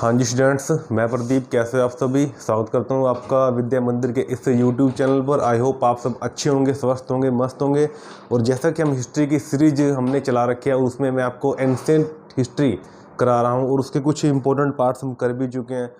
हाँ जी स्टूडेंट्स, मैं प्रदीप। कैसे हो आप सभी? स्वागत करता हूँ आपका विद्या मंदिर के इस यूट्यूब चैनल पर। आई होप आप सब अच्छे होंगे, स्वस्थ होंगे, मस्त होंगे। और जैसा कि हम हिस्ट्री की सीरीज हमने चला रखी है, उसमें मैं आपको एंशिएंट हिस्ट्री करा रहा हूँ और उसके कुछ इंपॉर्टेंट पार्ट्स हम कर भी चुके हैं।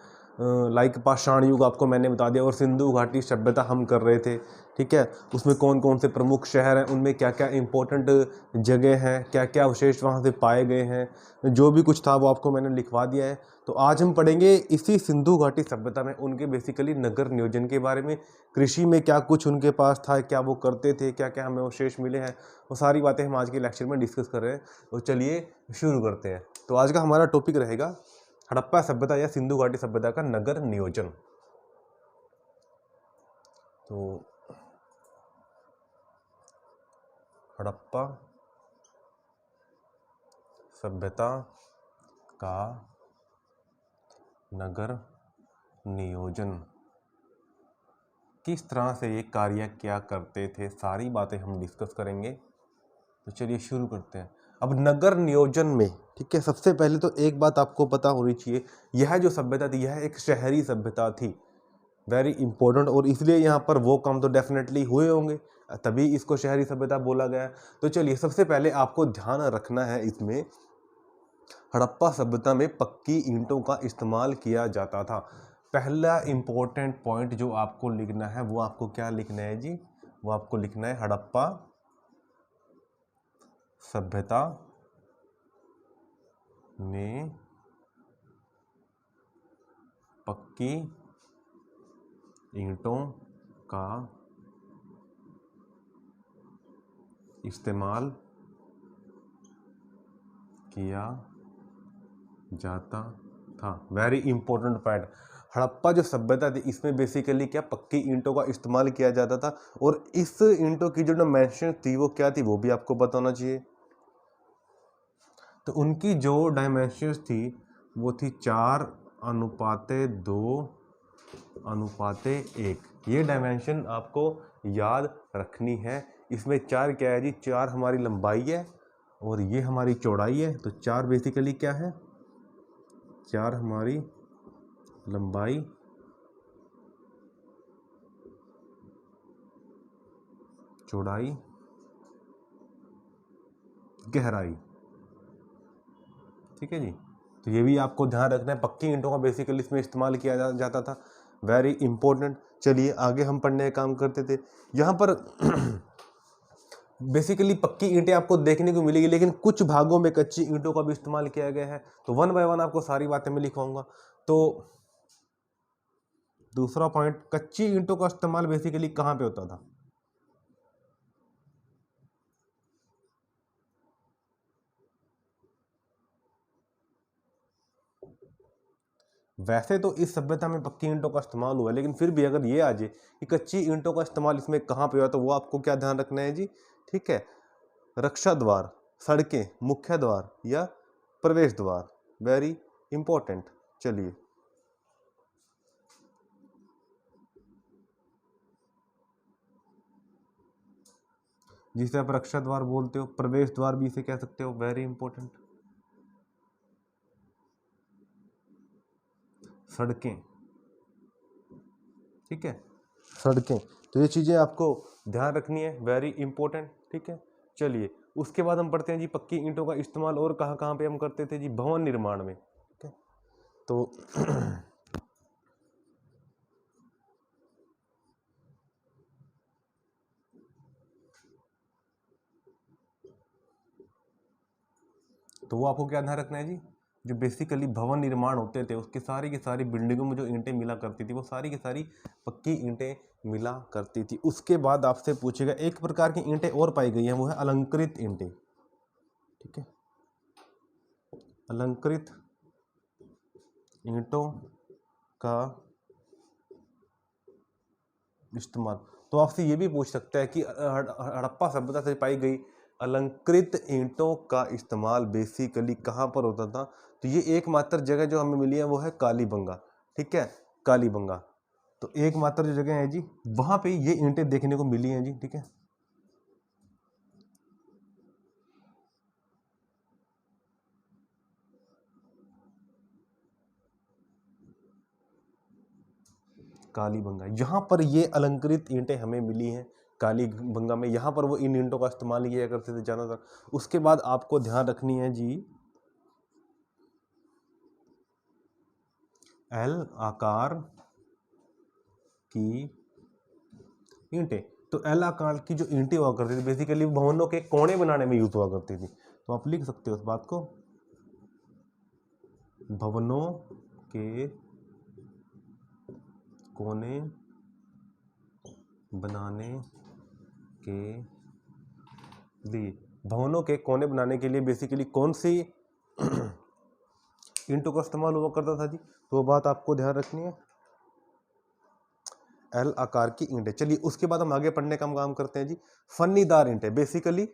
लाइक पाषाण युग आपको मैंने बता दिया, और सिंधु घाटी सभ्यता हम कर रहे थे। ठीक है, उसमें कौन कौन से प्रमुख शहर हैं, उनमें क्या क्या इंपॉर्टेंट जगह हैं, क्या क्या अवशेष वहाँ से पाए गए हैं, जो भी कुछ था वो आपको मैंने लिखवा दिया है। तो आज हम पढ़ेंगे इसी सिंधु घाटी सभ्यता में उनके बेसिकली नगर नियोजन के बारे में, कृषि में क्या कुछ उनके पास था, क्या वो करते थे, क्या क्या हमें अवशेष मिले हैं, वो सारी बातें हम आज के लेक्चर में डिस्कस कर रहे हैं। तो चलिए शुरू करते हैं। तो आज का हमारा टॉपिक रहेगा हड़प्पा सभ्यता या सिंधु घाटी सभ्यता का नगर नियोजन। तो हड़प्पा सभ्यता का नगर नियोजन किस तरह से ये कार्य क्या करते थे, सारी बातें हम डिस्कस करेंगे। तो चलिए शुरू करते हैं। अब नगर नियोजन में, ठीक है, सबसे पहले तो एक बात आपको पता होनी चाहिए, यह जो सभ्यता थी यह एक शहरी सभ्यता थी, वेरी इंपॉर्टेंट। और इसलिए यहाँ पर वो काम तो डेफिनेटली हुए होंगे, तभी इसको शहरी सभ्यता बोला गया है। तो चलिए सबसे पहले आपको ध्यान रखना है इसमें, हड़प्पा सभ्यता में पक्की ईंटों का इस्तेमाल किया जाता था। पहला इंपॉर्टेंट पॉइंट जो आपको लिखना है वो आपको क्या लिखना है जी? वो आपको लिखना है हड़प्पा सभ्यता में पक्की ईंटों का इस्तेमाल किया जाता था। Very important point. हड़प्पा जो सभ्यता थी इसमें बेसिकली क्या पक्की ईंटों का इस्तेमाल किया जाता था, और इस ईंटों की जो डायमेंशन थी वो क्या थी वो भी आपको बताना चाहिए। तो उनकी जो डायमेंशंस थी वो थी 4:2:1। ये डायमेंशन आपको याद रखनी है। इसमें 4 क्या है जी? 4 हमारी लंबाई है और ये हमारी चौड़ाई है। तो 4 बेसिकली क्या है? 4 हमारी लंबाई, चौड़ाई, गहराई। ठीक है जी। तो ये भी आपको ध्यान रखना है, पक्की ईंटों का बेसिकली इसमें इस्तेमाल किया जाता था। Very important. चलिए आगे हम पढ़ने का काम करते थे। यहाँ पर बेसिकली पक्की ईंटें आपको देखने को मिलेगी, लेकिन कुछ भागों में कच्ची ईंटों का भी इस्तेमाल किया गया है। तो वन बाय वन आपको सारी बातें मैं लिखवाऊंगा। तो दूसरा पॉइंट, कच्ची ईंटों का इस्तेमाल बेसिकली कहाँ पे होता था? वैसे तो इस सभ्यता में पक्की ईंटों का इस्तेमाल हुआ है, लेकिन फिर भी अगर ये आ जाए कि कच्ची ईंटों का इस्तेमाल इसमें कहाँ पे हुआ, तो वो आपको क्या ध्यान रखना है जी? ठीक है, रक्षा द्वार, सड़कें, मुख्य द्वार या प्रवेश द्वार। Very important. चलिए जिसे आप रक्षा द्वार बोलते हो, प्रवेश द्वार भी इसे कह सकते हो। Very important. सड़कें, ठीक है, सड़कें। तो ये चीज़ें आपको ध्यान रखनी है, वेरी इंपॉर्टेंट। ठीक है, चलिए उसके बाद हम पढ़ते हैं जी पक्की ईंटों का इस्तेमाल और कहाँ कहाँ पे हम करते थे जी? भवन निर्माण में। ठीक है, तो तो वो आपको क्या ध्यान रखना है जी? जो बेसिकली भवन निर्माण होते थे उसकी सारी की सारी बिल्डिंगों में जो ईंटें मिला करती थी वो सारी की सारी पक्की ईंटें मिला करती थी। उसके बाद आपसे पूछेगा, एक प्रकार की ईंटें और पाई गई हैं, वो है अलंकृत ईंटें। ठीक है, अलंकृत ईंटों का इस्तेमाल। तो आपसे ये भी पूछ सकता है कि हड़प्पा सभ्यता से पाई गई अलंकृत ईंटों का इस्तेमाल बेसिकली कहाँ पर होता था? तो ये एकमात्र जगह जो हमें मिली है वो है कालीबंगा। ठीक है, कालीबंगा। तो एकमात्र जो जगह है जी वहाँ पे ये ईंटें देखने को मिली हैं जी। ठीक है, कालीबंगा। यहाँ पर ये अलंकृत ईंटें हमें मिली हैं कालीबंगा में, यहाँ पर वो इन ईंटों का इस्तेमाल किया करते थे ज़्यादातर। उसके बाद आपको ध्यान रखनी है जी एल आकार की ईंटें। तो एल आकार की जो ईंटें हुआ करती थी बेसिकली भवनों के कोने बनाने में यूज हुआ करती थी। तो आप लिख सकते हो उस बात को, भवनों के कोने बनाने के लिए, भवनों के कोने बनाने के लिए बेसिकली कौन सी ईंटों का इस्तेमाल हुआ करता था जी, तो वो बात आपको ध्यान रखनी है, एल आकार की ईंटें। चलिए उसके बाद हम आगे पढ़ने का काम करते हैं जी, फन्नीदार ईंटें। बेसिकली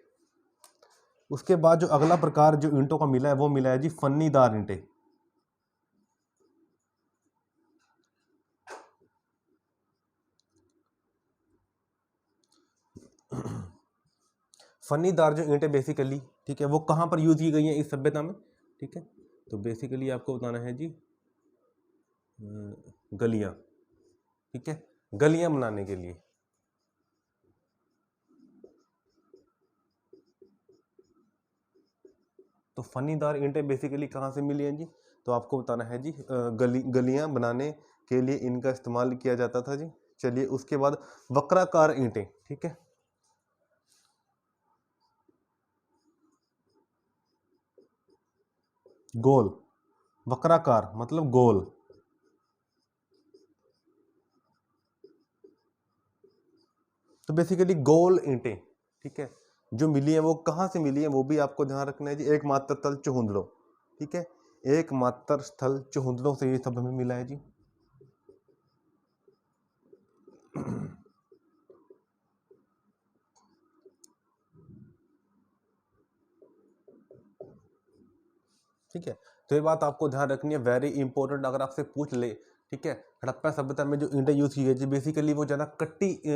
उसके बाद जो अगला प्रकार जो ईंटों का मिला है वो मिला है जी फन्नीदार ईंटें। फन्नीदार जो ईंटें बेसिकली, ठीक है, वो कहाँ पर यूज की गई हैं इस सभ्यता में, ठीक है। तो बेसिकली आपको बताना है जी गलियां, ठीक है, गलियां बनाने के लिए। तो फन्नीदार ईंटें बेसिकली कहाँ से मिली हैं जी, तो आपको बताना है जी गलियां बनाने के लिए इनका इस्तेमाल किया जाता था जी। चलिए उसके बाद वक्राकार ईंटें, ठीक है, गोल, वक्राकार मतलब गोल। तो बेसिकली गोल ईंटें, ठीक है, जो मिली है वो कहाँ से मिली है वो भी आपको ध्यान रखना है जी, एकमात्र स्थल चुहुंदड़ो, ठीक है, एकमात्र स्थल चुहुंदड़ो से ये सब हमें मिला है जी। ठीक है, तो ये बात आपको ध्यान रखनी है, वेरी इंपॉर्टेंट, अगर आपसे पूछ ले, ठीक है, हड़प्पा सभ्यता में जो ईंटें यूज की गई थी बेसिकली वो ज़्यादा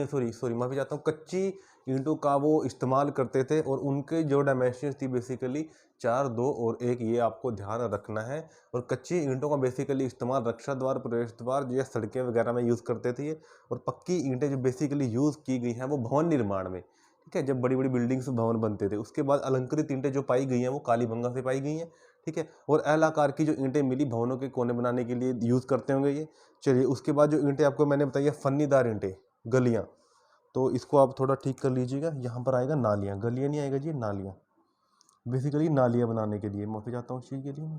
सॉरी माफी चाहता हूँ, कच्ची ईंटों का वो इस्तेमाल करते थे, और उनके जो डायमेंशन थी बेसिकली 4, 2 और 1, ये आपको ध्यान रखना है। और कच्ची ईंटों का बेसिकली इस्तेमाल रक्षा द्वार, प्रवेश द्वार या सड़कें वगैरह में यूज़ करते थे। और पक्की ईंटें जो बेसिकली यूज़ की गई हैं वो भवन निर्माण में, ठीक है, जब बड़ी बड़ी बिल्डिंग्स भवन बनते थे। उसके बाद अलंकृत ईंटें जो पाई गई हैं वो कालीबंगा से पाई गई हैं, ठीक है। और एल आकार की जो ईंटें मिली भवनों के कोने बनाने के लिए यूज़ करते होंगे ये। चलिए उसके बाद जो ईंटें आपको मैंने बताई है फन्नीदार ईंटें, गलियाँ, तो इसको आप थोड़ा ठीक कर लीजिएगा, यहाँ पर आएगा नालियाँ, गलियाँ नहीं आएगा जी, नालियाँ, बेसिकली नालियाँ बनाने के लिए, माफी चाहता हूँ उस चीज़ के लिए,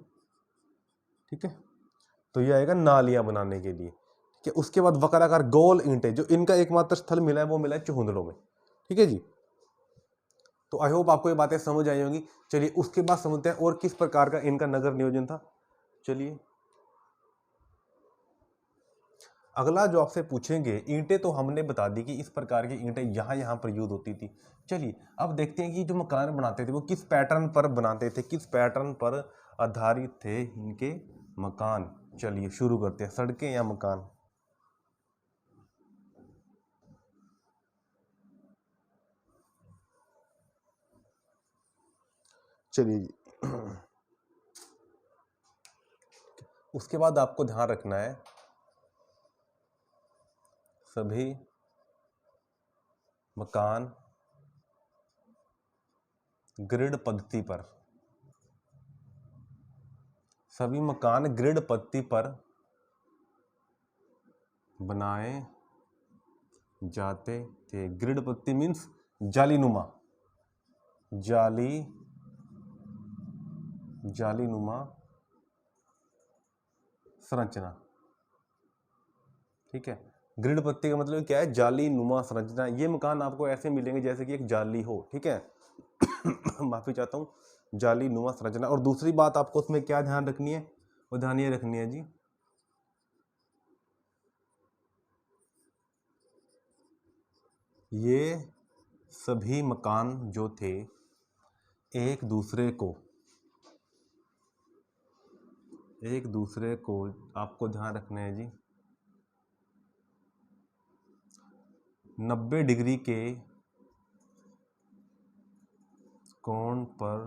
ठीक है। तो ये आएगा नालियाँ बनाने के लिए, ठीक है। उसके बाद वक्राकार गोल ईंटें, जो इनका एकमात्र स्थल मिला है वो मिला है चुहुंदड़ों में, ठीक है जी। तो आई होप आपको ये बातें समझ आई होंगी। चलिए उसके बाद समझते हैं और किस प्रकार का इनका नगर नियोजन था। चलिए अगला जो आपसे पूछेंगे, ईंटें तो हमने बता दी कि इस प्रकार की ईंटें यहाँ पर यूज होती थी। चलिए अब देखते हैं कि जो मकान बनाते थे वो किस पैटर्न पर बनाते थे, किस पैटर्न पर आधारित थे इनके मकान। चलिए शुरू करते हैं, सड़कें या मकान। चलिए जी उसके बाद आपको ध्यान रखना है, सभी मकान ग्रिड पद्धति पर, सभी मकान ग्रिड पद्धति पर बनाए जाते थे। ग्रिड पद्धति मीन्स जालीनुमा, जालीनुमा संरचना, ठीक है। ग्रिड पत्ती का मतलब क्या है, जाली नुमा संरचना। ये मकान आपको ऐसे मिलेंगे जैसे कि एक जाली हो, ठीक है माफी चाहता हूँ, जाली नुमा संरचना। और दूसरी बात आपको उसमें क्या ध्यान रखनी है, वो ध्यान ये रखनी है जी, ये सभी मकान जो थे एक दूसरे को आपको ध्यान रखना है जी 90 डिग्री के कोण पर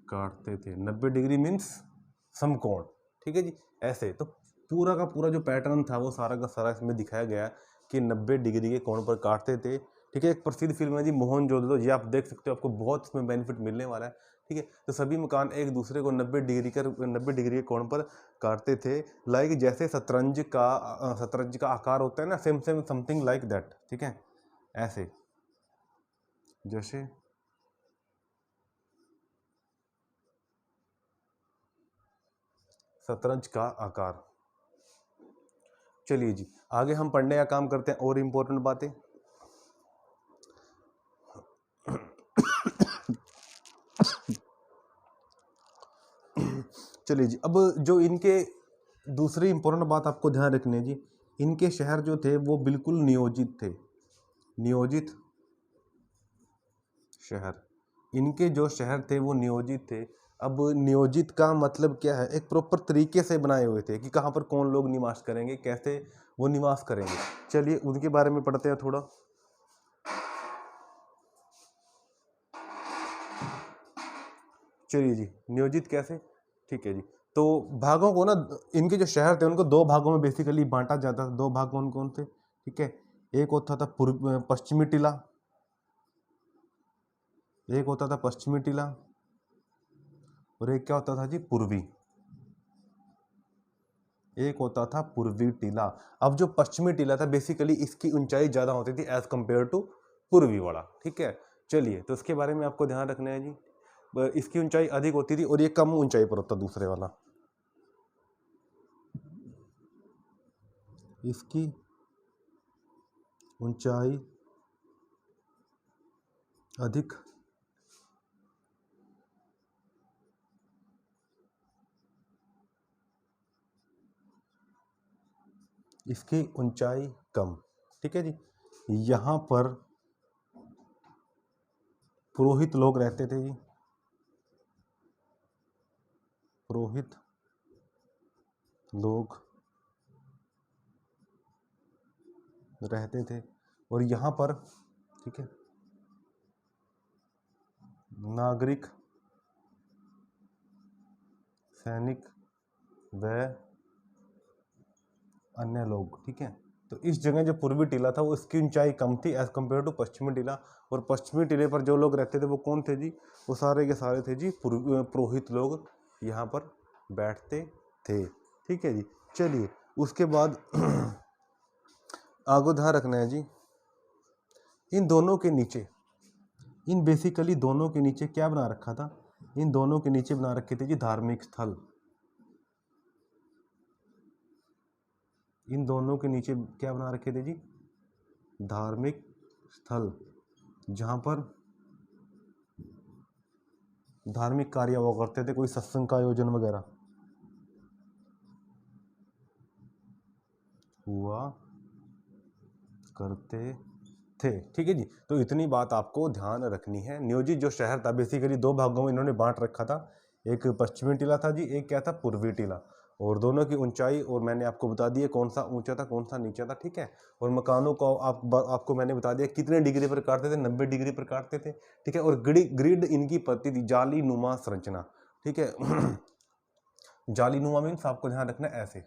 काटते थे। 90 डिग्री मीन्स समकोण, ठीक है जी, ऐसे। तो पूरा का पूरा जो पैटर्न था वो सारा का सारा इसमें दिखाया गया कि 90 डिग्री के कोण पर काटते थे। ठीक है, एक प्रसिद्ध फिल्म है जी मोहनजोदड़ो, ये आप देख सकते हो, आपको बहुत इसमें बेनिफिट मिलने वाला है। ठीक है, तो सभी मकान एक दूसरे को 90 डिग्री के कोण पर काटते थे, लाइक जैसे शतरंज का आकार होता है ना, same same something like that. ठीक है, ऐसे जैसे शतरंज का आकार। चलिए जी, आगे हम पढ़ने का काम करते हैं और इम्पोर्टेंट बातें। चलिए जी, अब जो इनके दूसरी इंपॉर्टेंट बात आपको ध्यान रखनी है जी, इनके शहर जो थे वो बिल्कुल नियोजित थे। नियोजित शहर, इनके जो शहर थे वो नियोजित थे। अब नियोजित का मतलब क्या है, एक प्रॉपर तरीके से बनाए हुए थे कि कहाँ पर कौन लोग निवास करेंगे, कैसे वो निवास करेंगे। चलिए उनके बारे में पढ़ते हैं थोड़ा। चलिए जी, नियोजित कैसे, ठीक है जी। तो भागों को ना, इनके जो शहर थे उनको दो भागों में बेसिकली बांटा जाता था। दो भाग कौन कौन थे, ठीक है, एक होता था पश्चिमी टीला, एक होता था पश्चिमी टीला, और एक क्या होता था जी, पूर्वी, एक होता था पूर्वी टीला। अब जो पश्चिमी टीला था बेसिकली इसकी ऊंचाई ज्यादा होती थी एज कंपेयर टू पूर्वी वाला। ठीक है, चलिए तो इसके बारे में आपको ध्यान रखना है जी, इसकी ऊंचाई अधिक होती थी और ये कम ऊंचाई पर होता दूसरे वाला। इसकी ऊंचाई अधिक, इसकी ऊंचाई कम। ठीक है जी, यहाँ पर पुरोहित लोग रहते थे जी, पुरोहित लोग रहते थे, और यहाँ पर, ठीक है, नागरिक, सैनिक व अन्य लोग। ठीक है, तो इस जगह जो पूर्वी टीला था वो इसकी ऊंचाई कम थी एज कम्पेयर टू पश्चिमी टीला, और पश्चिमी टीले पर जो लोग रहते थे वो कौन थे जी, वो सारे के सारे थे जी पुरोहित लोग यहाँ पर बैठते थे। ठीक है जी, चलिए उसके बाद आगे ध्यान रखना है जी, इन दोनों के नीचे, इन बेसिकली दोनों के नीचे क्या बना रखा था, इन दोनों के नीचे बना रखे थे जी धार्मिक स्थल। इन दोनों के नीचे क्या बना रखे थे जी, धार्मिक स्थल, जहां पर धार्मिक कार्य हुआ करते थे, कोई सत्संग का आयोजन वगैरह हुआ करते थे। ठीक है जी, तो इतनी बात आपको ध्यान रखनी है। नियोजित जो शहर था बेसिकली दो भागों में इन्होंने बांट रखा था, एक पश्चिमी टीला था जी, एक क्या था, पूर्वी टीला, और दोनों की ऊंचाई और मैंने आपको बता दिया कौन सा ऊंचा था कौन सा नीचा था। ठीक है, और मकानों को आपको मैंने बता दिया कितने डिग्री पर काटते थे, 90 डिग्री पर काटते थे। ठीक है, और ग्रिड इनकी पड़ती थी जाली नुमा संरचना। ठीक है जाली नुमा मीन्स आपको ध्यान रखना ऐसे,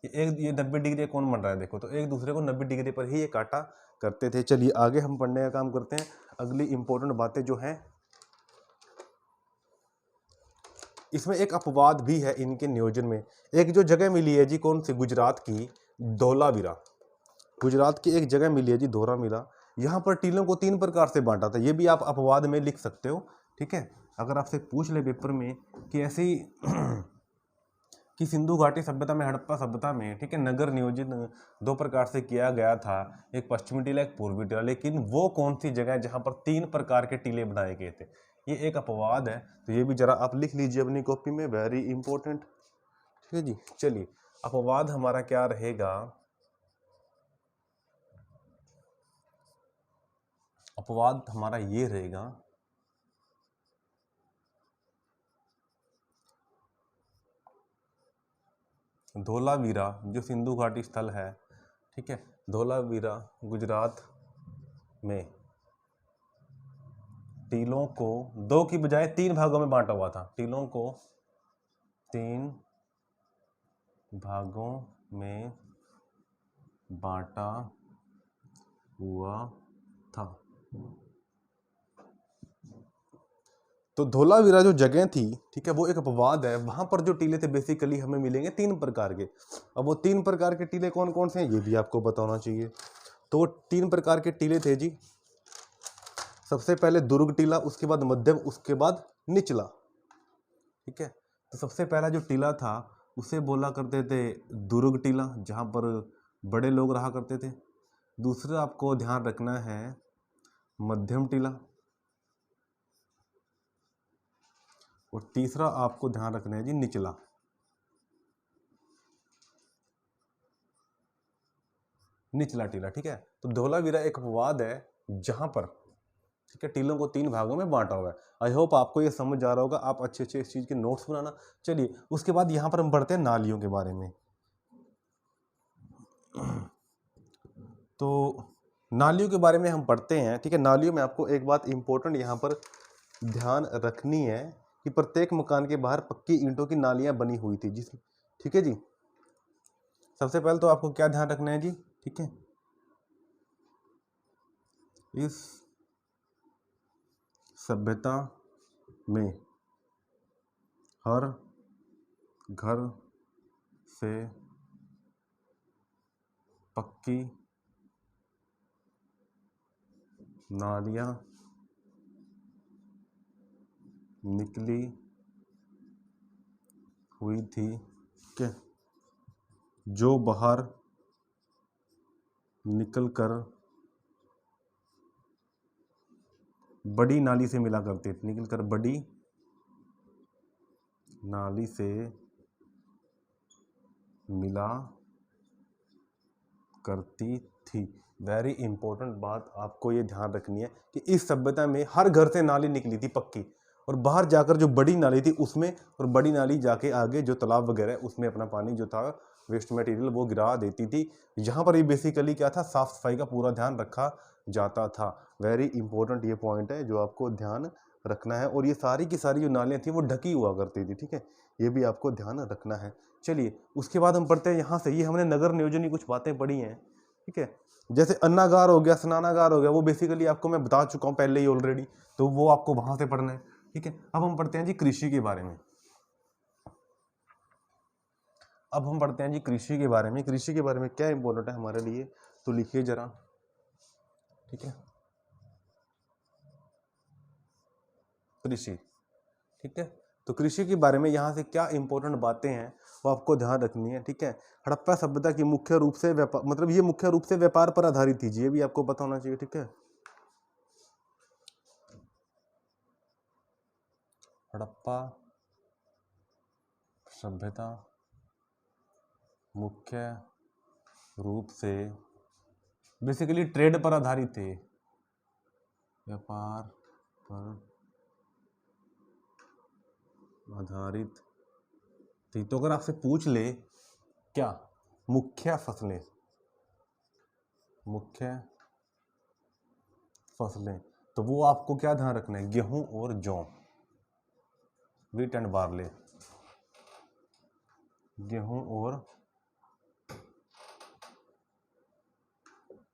ये 90 डिग्री कौन बन रहा है देखो, तो एक दूसरे को 90 डिग्री पर ही ये काटा करते थे। चलिए आगे हम पढ़ने का काम करते हैं। अगली इंपॉर्टेंट बातें जो हैं, इसमें एक अपवाद भी है इनके नियोजन में। एक जो जगह मिली है जी, कौन सी, गुजरात की धोलावीरा, गुजरात की एक जगह मिली है जी धोलावीरा, यहाँ पर टीलों को 3 प्रकार से बांटा था। ये भी आप अपवाद में लिख सकते हो। ठीक है, अगर आपसे पूछ ले पेपर में कि ऐसी कि सिंधु घाटी सभ्यता में, हड़प्पा सभ्यता में, ठीक है, नगर नियोजित 2 प्रकार से किया गया था, एक पश्चिमी टीला एक पूर्वी टीला, लेकिन वो कौन सी जगह है जहां पर 3 प्रकार के टीले बनाए गए थे, ये एक अपवाद है। तो ये भी जरा आप लिख लीजिए अपनी कॉपी में, वेरी इंपॉर्टेंट। ठीक है जी, चलिए अपवाद हमारा क्या रहेगा, अपवाद हमारा ये रहेगा, धोलावीरा जो सिंधु घाटी स्थल है, ठीक है, धोलावीरा गुजरात में टीलों को 2 की बजाय 3 भागों में बांटा हुआ था, टीलों को 3 भागों में बांटा हुआ था। तो धोलावीरा जो जगह थी, ठीक है, वो एक अपवाद है। वहां पर जो टीले थे बेसिकली हमें मिलेंगे 3 प्रकार के। अब वो 3 प्रकार के टीले कौन कौन से हैं ये भी आपको बताना चाहिए। तो वो 3 प्रकार के टीले थे जी। सबसे पहले दुर्ग टीला, उसके बाद मध्यम, उसके बाद निचला। ठीक है, तो सबसे पहला जो टीला था उसे बोला करते थे दुर्ग टीला, जहां पर बड़े लोग रहा करते थे। दूसरा आपको ध्यान रखना है मध्यम टीला, और तीसरा आपको ध्यान रखना है जी निचला। निचला टीला, ठीक है। तो धोलावीरा एक अपवाद है जहां पर, ठीक है, टीलों को 3 भागों में बांटा हुआ है। आई होप आपको ये समझ आ रहा होगा। आप अच्छे अच्छे इस चीज के नोट्स बनाना। चलिए, उसके बाद यहां पर हम पढ़ते हैं नालियों के बारे में। तो नालियों के बारे में हम पढ़ते हैं, ठीक है। नालियों में आपको एक बात इंपॉर्टेंट यहाँ पर ध्यान रखनी है कि प्रत्येक मकान के बाहर पक्की ईंटों की नालियां बनी हुई थी जिस, ठीक है जी। सबसे पहले तो आपको क्या ध्यान रखना है जी, ठीक है, इस सभ्यता में हर घर से पक्की नालियां निकली हुई थी, ठीक है, जो बाहर निकलकर बड़ी नाली से मिला करती थी। निकलकर बड़ी नाली से मिला करती थी। वेरी इंपॉर्टेंट बात आपको ये ध्यान रखनी है कि इस सभ्यता में हर घर से नाली निकली थी पक्की, और बाहर जाकर जो बड़ी नाली थी उसमें, और बड़ी नाली जाके आगे जो तालाब वगैरह उसमें अपना पानी जो था वेस्ट मटेरियल वो गिरा देती थी। यहाँ पर ये बेसिकली क्या था, साफ सफाई का पूरा ध्यान रखा जाता था। वेरी इंपॉर्टेंट ये पॉइंट है जो आपको ध्यान रखना है। और ये सारी की सारी जो नालियाँ थी वो ढकी हुआ करती थी, ठीक है, ये भी आपको ध्यान रखना है। चलिए, उसके बाद हम पढ़ते हैं यहाँ से, ये हमने नगर नियोजन की कुछ बातें पढ़ी हैं, ठीक है। जैसे अन्नागार हो गया, स्नानागार हो गया, वो बेसिकली आपको मैं बता चुका हूँ पहले ही ऑलरेडी, तो वो आपको वहां से पढ़ना है, ठीक है। अब हम पढ़ते हैं जी कृषि के बारे में। अब हम पढ़ते हैं जी कृषि के बारे में। कृषि के बारे में क्या इंपॉर्टेंट है हमारे लिए, तो लिखिए जरा, ठीक है, कृषि, ठीक है। तो कृषि के बारे में यहाँ से क्या इंपॉर्टेंट बातें हैं वो आपको ध्यान रखनी है, ठीक है। हड़प्पा सभ्यता की मुख्य रूप से व्यापार, मतलब ये मुख्य रूप से व्यापार पर आधारित थी, ये भी आपको पता होना चाहिए, ठीक है। हड़प्पा सभ्यता मुख्य रूप से बेसिकली ट्रेड पर आधारित थे, व्यापार पर आधारित थी। तो अगर आपसे पूछ ले क्या मुख्य फसलें, मुख्य फसलें, तो वो आपको क्या ध्यान रखना है, गेहूं और जौ, व्हीट एंड बार्ले,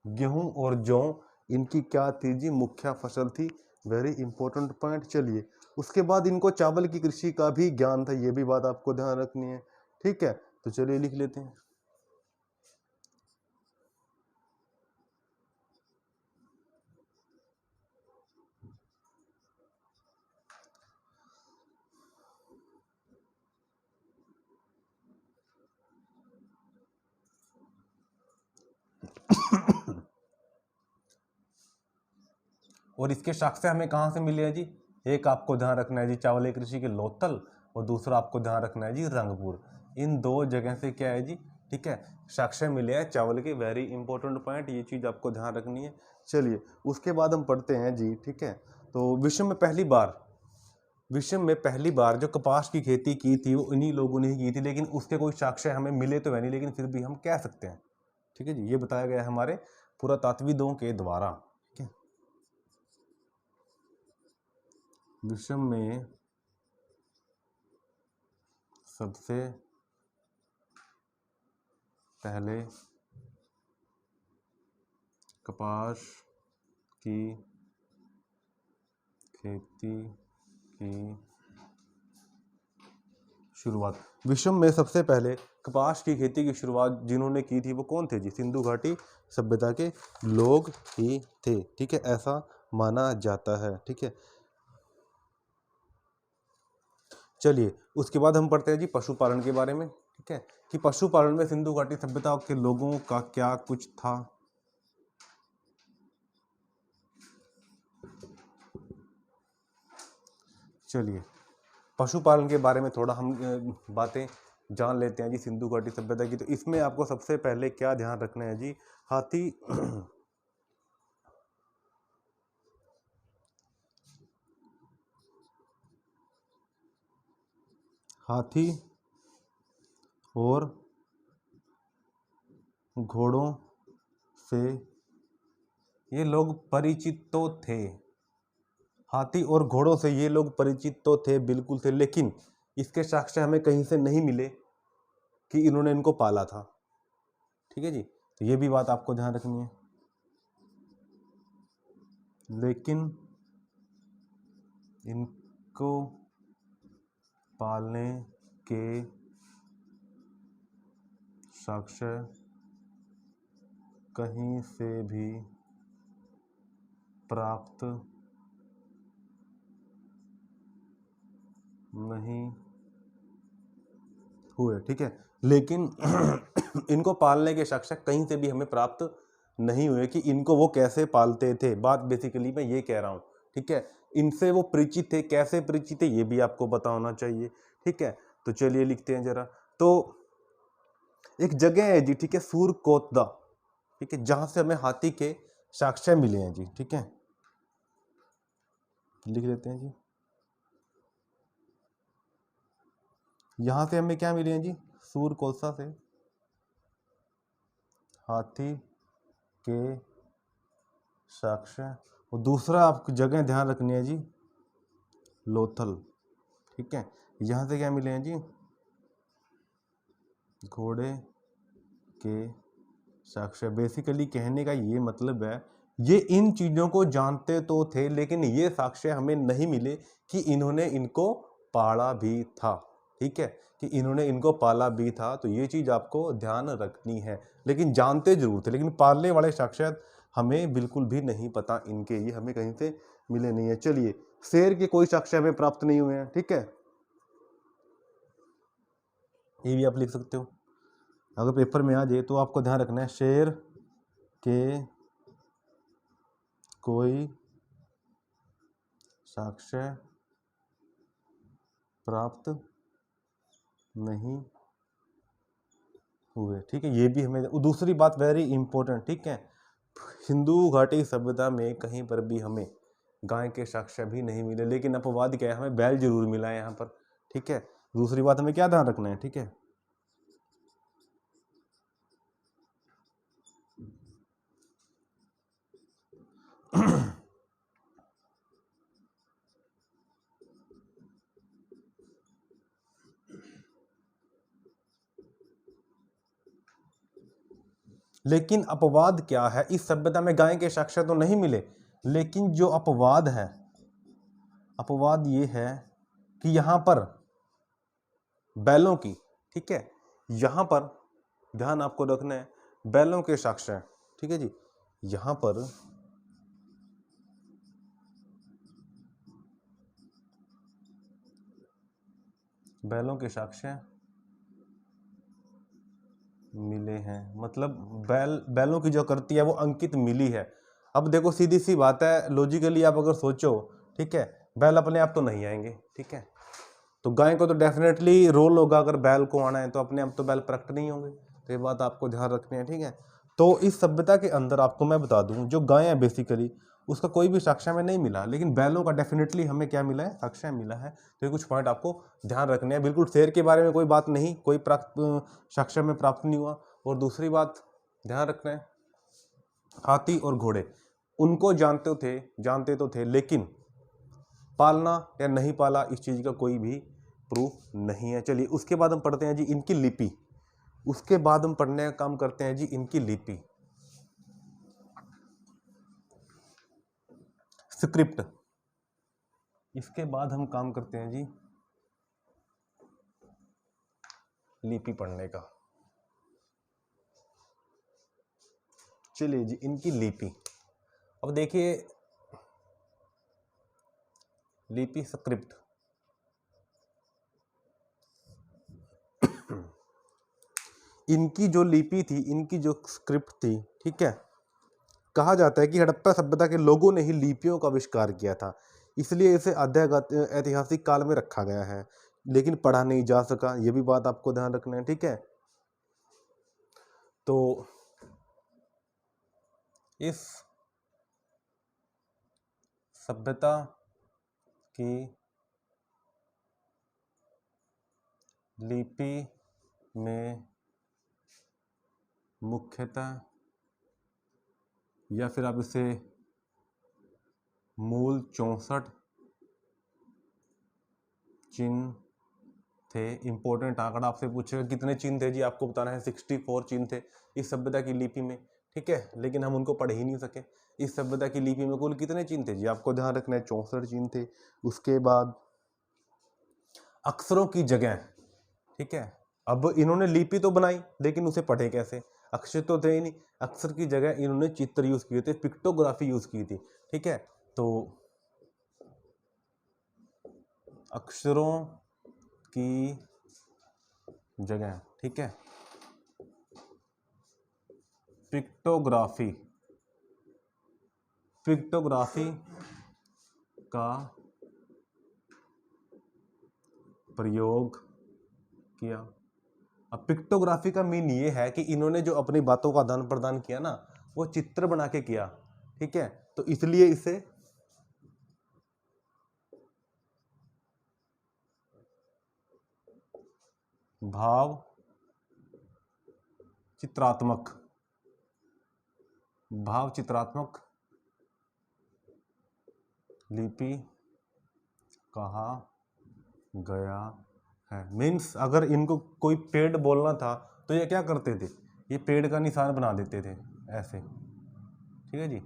गेहूं और जौ, इनकी क्या थी जी, मुख्य फसल थी। Very important point. चलिए, उसके बाद इनको चावल की कृषि का भी ज्ञान था, ये भी बात आपको ध्यान रखनी है, ठीक है। तो चलिए लिख लेते हैं। और इसके साक्ष्य हमें कहाँ से मिले हैं जी, एक आपको ध्यान रखना है जी चावल कृषि के लोथल, और दूसरा आपको ध्यान रखना है जी रंगपुर। इन दो जगह से क्या है जी, ठीक है, साक्ष्य मिले हैं चावल के। वेरी इंपॉर्टेंट पॉइंट, ये चीज आपको ध्यान रखनी है। चलिए, उसके बाद हम पढ़ते हैं जी, ठीक है। तो विश्व में पहली बार जो कपास की खेती की थी वो इन्हीं लोगों ने ही की थी, लेकिन उसके कोई साक्ष्य हमें मिले तो है नहीं, लेकिन फिर भी हम कह सकते हैं, ठीक है जी। ये बताया गया है हमारे पुरातात्विदों के द्वारा, ठीक है। विश्व में सबसे पहले कपास की खेती की शुरुआत। विश्व में सबसे पहले कपास की खेती की शुरुआत जिन्होंने की थी वो कौन थे जी? सिंधु घाटी सभ्यता के लोग ही थे, ठीक है, ऐसा माना जाता है, ठीक है। चलिए उसके बाद हम पढ़ते हैं जी पशुपालन के बारे में, ठीक है, कि पशुपालन में सिंधु घाटी सभ्यता के लोगों का क्या कुछ था। चलिए पशुपालन के बारे में थोड़ा हम बातें जान लेते हैं जी सिंधु घाटी सभ्यता की। तो इसमें आपको सबसे पहले क्या ध्यान रखना है जी? हाथी हाथी और घोड़ों से ये लोग परिचित तो थे, हाथी और घोड़ों से ये लोग परिचित तो थे, बिल्कुल थे, लेकिन इसके साक्ष्य हमें कहीं से नहीं मिले कि इन्होंने इनको पाला था, ठीक है जी। तो ये भी बात आपको ध्यान रखनी है। लेकिन इनको पालने के साक्ष्य कहीं से भी प्राप्त नहीं हुए, ठीक है। लेकिन इनको पालने के साक्ष्य कहीं से भी हमें प्राप्त नहीं हुए कि इनको वो कैसे पालते थे। बात बेसिकली मैं ये कह रहा हूँ, ठीक है। इनसे वो परिचित थे, कैसे परिचित थे ये भी आपको पता होना चाहिए, ठीक है। तो चलिए लिखते हैं जरा। तो एक जगह है जी, ठीक है, सूरकोतदा, ठीक है, जहां से हमें हाथी के साक्ष्य मिले हैं जी, ठीक है, लिख लेते हैं जी। यहां से हमें क्या मिले हैं जी? सूरकोतदा से हाथी के साक्ष्य। और दूसरा आपको जगह ध्यान रखनी है जी, लोथल, ठीक है। यहां से क्या मिले हैं जी? घोड़े के साक्ष्य। बेसिकली कहने का ये मतलब है, ये इन चीजों को जानते तो थे लेकिन ये साक्ष्य हमें नहीं मिले कि इन्होंने इनको पाला भी था, ठीक है, कि इन्होंने इनको पाला भी था। तो ये चीज आपको ध्यान रखनी है। लेकिन जानते जरूर थे, लेकिन पालने वाले साक्ष्य हमें बिल्कुल भी नहीं पता इनके, ये हमें कहीं से मिले नहीं है। चलिए शेर के कोई साक्ष्य हमें प्राप्त नहीं हुए हैं, ठीक है, ये भी आप लिख सकते हो। अगर पेपर में आ जाए तो आपको ध्यान रखना है, शेर के कोई साक्ष्य प्राप्त नहीं हुए, ठीक है, ये भी हमें। दूसरी बात वेरी इंपॉर्टेंट, ठीक है, सिंधु घाटी सभ्यता में कहीं पर भी हमें गाय के साक्ष्य भी नहीं मिले, लेकिन अपवाद क्या है, हमें बैल जरूर मिला है यहाँ पर, ठीक है। दूसरी बात हमें क्या ध्यान रखना है, ठीक है। लेकिन अपवाद क्या है, इस सभ्यता में गाय के साक्ष्य तो नहीं मिले, लेकिन जो अपवाद है, अपवाद ये है कि यहां पर बैलों की, ठीक है, यहां पर ध्यान आपको रखना है, बैलों के साक्ष्य, ठीक है जी, यहां पर बैलों के साक्ष्य मिले हैं, मतलब बैलों की जो करती है वो अंकित मिली है। अब देखो सीधी सी बात है, लॉजिकली आप अगर सोचो, ठीक है, बैल अपने आप तो नहीं आएंगे, ठीक है, तो गाय को तो डेफिनेटली रोल होगा, अगर बैल को आना है तो अपने आप तो बैल प्रकट नहीं होंगे। तो ये बात आपको ध्यान रखनी है, ठीक है। तो इस सभ्यता के अंदर आपको मैं बता दूं, जो गाय है बेसिकली उसका कोई भी साक्ष्य में नहीं मिला, लेकिन बैलों का डेफिनेटली हमें क्या मिला है, साक्ष्य मिला है। तो ये कुछ पॉइंट आपको ध्यान रखने हैं। बिल्कुल शेर के बारे में कोई बात नहीं, कोई साक्ष्य में प्राप्त नहीं हुआ। और दूसरी बात ध्यान रखना है, हाथी और घोड़े उनको जानते तो थे, लेकिन पालना या नहीं पाला इस चीज का कोई भी प्रूफ नहीं है। चलिए उसके बाद हम पढ़ते हैं जी इनकी लिपि। उसके बाद हम पढ़ने का काम करते हैं जी इनकी लिपि, स्क्रिप्ट। इसके बाद हम काम करते हैं जी लिपि पढ़ने का। चलिए जी इनकी लिपि। अब देखिए लिपि स्क्रिप्ट, इनकी जो लिपि थी, इनकी जो स्क्रिप्ट थी, ठीक है, कहा जाता है कि हड़प्पा सभ्यता के लोगों ने ही लिपियों का आविष्कार किया था, इसलिए इसे ऐतिहासिक काल में रखा गया है, लेकिन पढ़ा नहीं जा सका। ये भी बात आपको ध्यान रखना है, ठीक है। तो इस सभ्यता की लिपि में मुख्यतः, या फिर आप इसे मूल 64 चिन्ह थे। इंपॉर्टेंट आंकड़ा आपसे पूछेगा कितने चिन्ह थे जी, आपको बताना है 64 चिन्ह थे इस सभ्यता की लिपि में, ठीक है, लेकिन हम उनको पढ़ ही नहीं सके। इस सभ्यता की लिपि में कुल कितने चिन्ह थे जी, आपको ध्यान रखना है 64 चिन्ह थे। उसके बाद अक्षरों की जगह, ठीक है, अब इन्होंने लिपि तो बनाई लेकिन उसे पढ़े कैसे, अक्षर तो थे ही नहीं, अक्षर की जगह इन्होंने चित्र यूज किए थे, पिक्टोग्राफी यूज की थी, ठीक है। तो अक्षरों की जगह, ठीक है, पिक्टोग्राफी, पिक्टोग्राफी का प्रयोग किया। अब पिक्टोग्राफी का मीन ये है कि इन्होंने जो अपनी बातों का आदान प्रदान किया ना, वो चित्र बना के किया, ठीक है, तो इसलिए इसे भाव चित्रात्मक, भाव चित्रात्मक लिपि कहा गया है। मीन्स अगर इनको कोई पेड़ बोलना था तो ये क्या करते थे, ये पेड़ का निशान बना देते थे ऐसे, ठीक है जी,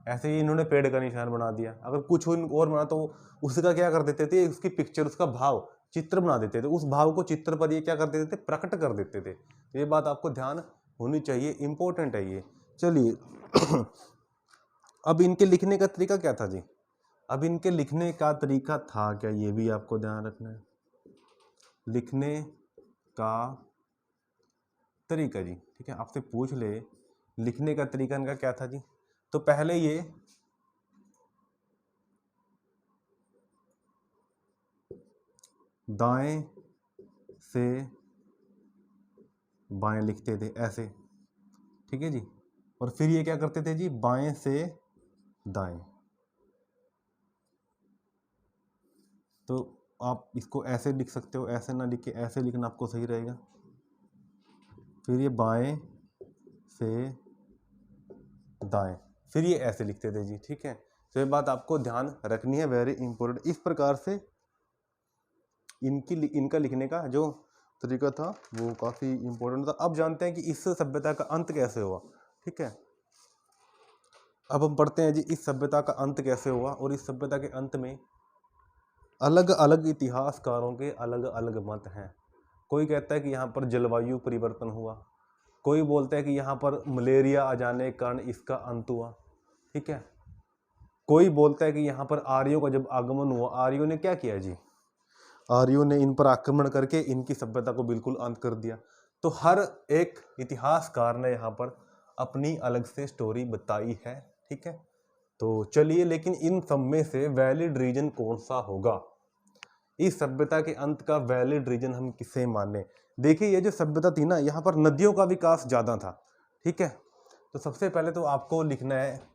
ऐसे ही इन्होंने पेड़ का निशान बना दिया। अगर कुछ और बना तो उसका क्या कर देते थे, उसकी पिक्चर, उसका भाव चित्र बना देते थे, उस भाव को चित्र पर ये क्या कर देते थे, प्रकट कर देते थे। ये बात आपको ध्यान होनी चाहिए, इंपॉर्टेंट है ये। चलिए अब इनके लिखने का तरीका क्या था जी, अब इनके लिखने का तरीका था क्या, ये भी आपको ध्यान रखना है। लिखने का तरीका जी, ठीक है, आपसे पूछ ले लिखने का तरीका इनका क्या था जी, तो पहले ये दाएं से बाएं लिखते थे ऐसे, ठीक है जी, और फिर ये क्या करते थे जी, बाएं से दाएं। तो आप इसको ऐसे लिख सकते हो, ऐसे ना लिख के ऐसे लिखना आपको सही रहेगा। फिर ये बाएं से दाएं, फिर ये ऐसे लिखते थे जी, ठीक है। तो ये बात आपको ध्यान रखनी है, वेरी इंपॉर्टेंट। इस प्रकार से इनका लिखने का जो तरीका था वो काफ़ी इंपॉर्टेंट था। अब जानते हैं कि इस सभ्यता का अंत कैसे हुआ, ठीक है। अब हम पढ़ते हैं जी इस सभ्यता का अंत कैसे हुआ, और इस सभ्यता के अंत में अलग अलग इतिहासकारों के अलग अलग मत हैं। कोई कहता है कि यहाँ पर जलवायु परिवर्तन हुआ, कोई बोलता है कि यहाँ पर मलेरिया आ जाने के कारण इसका अंत हुआ, ठीक है। कोई बोलता है कि यहाँ पर आर्यों का जब आगमन हुआ, आर्यों ने क्या किया जी, आर्यों ने इन पर आक्रमण करके इनकी सभ्यता को बिल्कुल अंत कर दिया। तो हर एक इतिहासकार ने यहाँ पर अपनी अलग से स्टोरी बताई है, ठीक है। तो चलिए, लेकिन इन सब में से वैलिड रीजन कौन सा होगा, इस सभ्यता के अंत का वैलिड रीजन हम किसे माने। देखिए ये जो सभ्यता थी ना, यहाँ पर नदियों का विकास ज्यादा था, ठीक है। तो सबसे पहले तो आपको लिखना है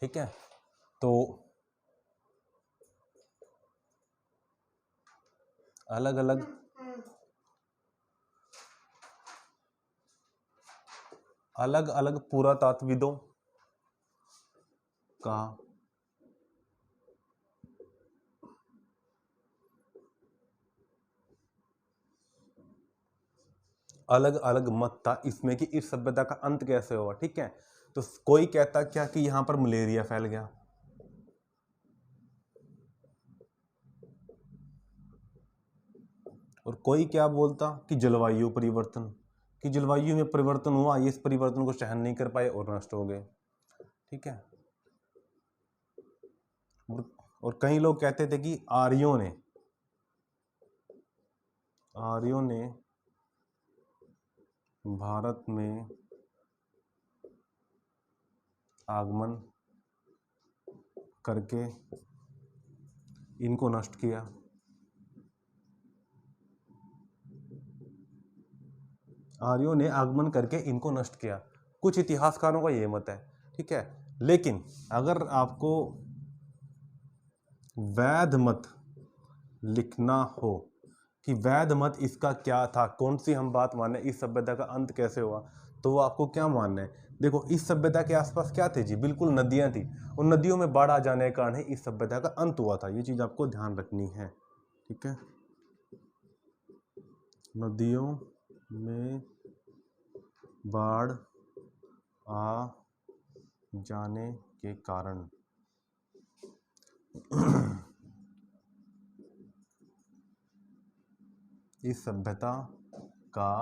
ठीक है, तो अलग अलग अलग अलग पुरातत्वविदों का अलग अलग मत था इसमें कि इस सभ्यता का अंत कैसे हुआ। ठीक है, तो कोई कहता क्या कि यहां पर मलेरिया फैल गया, और कोई क्या बोलता कि जलवायु परिवर्तन, कि जलवायु में परिवर्तन हुआ, ये इस परिवर्तन को सहन नहीं कर पाए और नष्ट हो गए। ठीक है, और कई लोग कहते थे कि आर्यों ने भारत में आगमन करके इनको नष्ट किया। आर्यों ने आगमन करके इनको नष्ट किया, कुछ इतिहासकारों का ये मत है। ठीक है, लेकिन अगर आपको वैध मत लिखना हो कि वैध मत इसका क्या था, कौन सी हम बात माने, इस सभ्यता का अंत कैसे हुआ, तो वो आपको क्या मानना है। देखो, इस सभ्यता के आसपास क्या थे जी, बिल्कुल नदियां थी, उन नदियों में बाढ़ आ जाने के कारण ही इस सभ्यता का अंत हुआ था। ये चीज आपको ध्यान रखनी है। ठीक है, नदियों में बाढ़ आ जाने के कारण इस सभ्यता का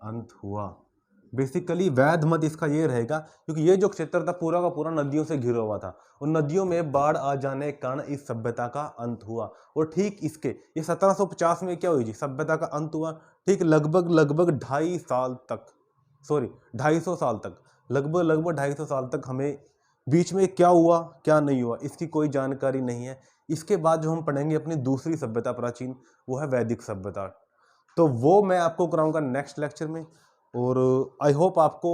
अंत हुआ। बेसिकली वैध मत इसका ये रहेगा, क्योंकि ये जो क्षेत्र था पूरा का पूरा नदियों से घिरा हुआ था, उन नदियों में बाढ़ आ जाने के कारण इस सभ्यता का अंत हुआ। और ठीक इसके ये 1750 में क्या हुई जी, सभ्यता का अंत हुआ। ठीक लगभग 250 साल तक, सॉरी 250 साल तक, लगभग 250 साल तक हमें बीच में क्या हुआ क्या नहीं हुआ इसकी कोई जानकारी नहीं है। इसके बाद जो हम पढ़ेंगे अपनी दूसरी सभ्यता प्राचीन, वो है वैदिक सभ्यता, तो वो मैं आपको कराऊंगा नेक्स्ट लेक्चर में। और आई होप आपको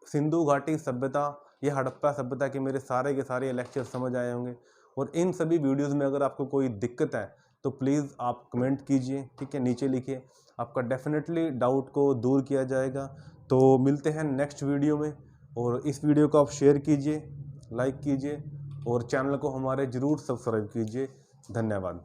सिंधु घाटी सभ्यता या हड़प्पा सभ्यता के मेरे सारे के सारे लेक्चर समझ आए होंगे। और इन सभी वीडियोस में अगर आपको कोई दिक्कत है तो प्लीज़ आप कमेंट कीजिए। ठीक है, नीचे लिखिए, आपका डेफिनेटली डाउट को दूर किया जाएगा। तो मिलते हैं नेक्स्ट वीडियो में, और इस वीडियो को आप शेयर कीजिए, लाइक कीजिए, और चैनल को हमारे ज़रूर सब्सक्राइब कीजिए। धन्यवाद।